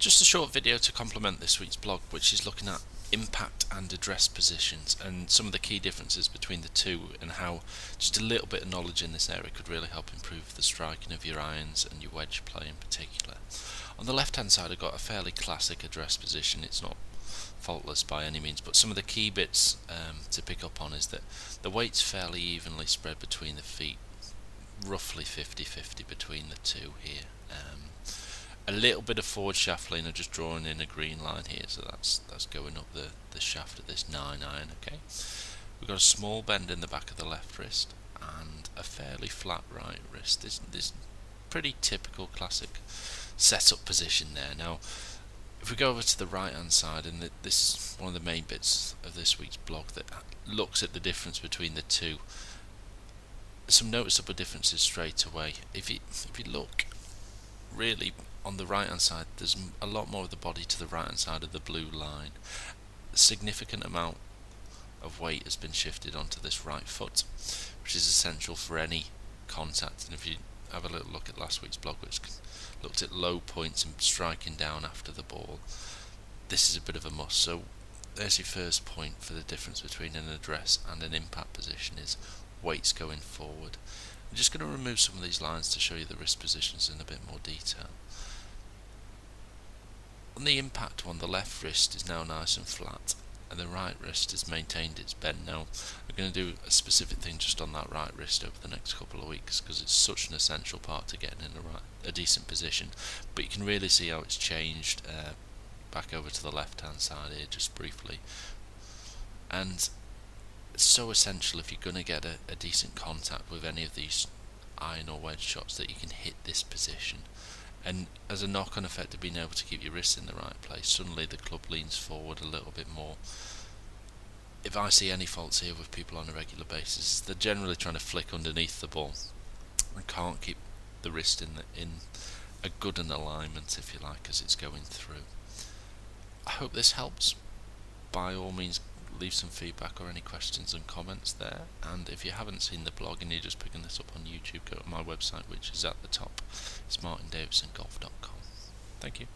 Just a short video to complement this week's blog, which is looking at impact and address positions and some of the key differences between the two, and how just a little bit of knowledge in this area could really help improve the striking of your irons and your wedge play in particular. On the left hand side I've got a fairly classic address position. It's not faultless by any means, but some of the key bits to pick up on is that the weight's fairly evenly spread between the feet, roughly 50-50 between the two here. A little bit of forward shaft lean, I'm just drawing in a green line here, so that's going up the shaft of this 9 iron. Okay, we've got a small bend in the back of the left wrist and a fairly flat right wrist. This pretty typical classic setup position there. Now if we go over to the right hand side, and this is one of the main bits of this week's blog that looks at the difference between the two, some noticeable differences straight away. If you look really on the right hand side, there's a lot more of the body to the right hand side of the blue line. A significant amount of weight has been shifted onto this right foot, which is essential for any contact. And if you have a little look at last week's blog, which looked at low points and striking down after the ball, this is a bit of a must. So there's your first point for the difference between an address and an impact position, is weights going forward. I'm just going to remove some of these lines to show you the wrist positions in a bit more detail. On the impact one, the left wrist is now nice and flat, and the right wrist has maintained its bend. Now I'm going to do a specific thing just on that right wrist over the next couple of weeks, because it's such an essential part to getting in a decent position. But you can really see how it's changed. Back over to the left hand side here just briefly, and it's so essential if you're going to get a decent contact with any of these iron or wedge shots that you can hit this position. And as a knock-on effect of being able to keep your wrists in the right place, suddenly the club leans forward a little bit more. If I see any faults here with people on a regular basis, they're generally trying to flick underneath the ball and can't keep the wrist in a good an alignment, if you like, as it's going through. I hope this helps. By all means, leave some feedback or any questions and comments there. And if you haven't seen the blog and you're just picking this up on YouTube, go to my website, which is at the top. It's martindavidsongolf.com. Thank you.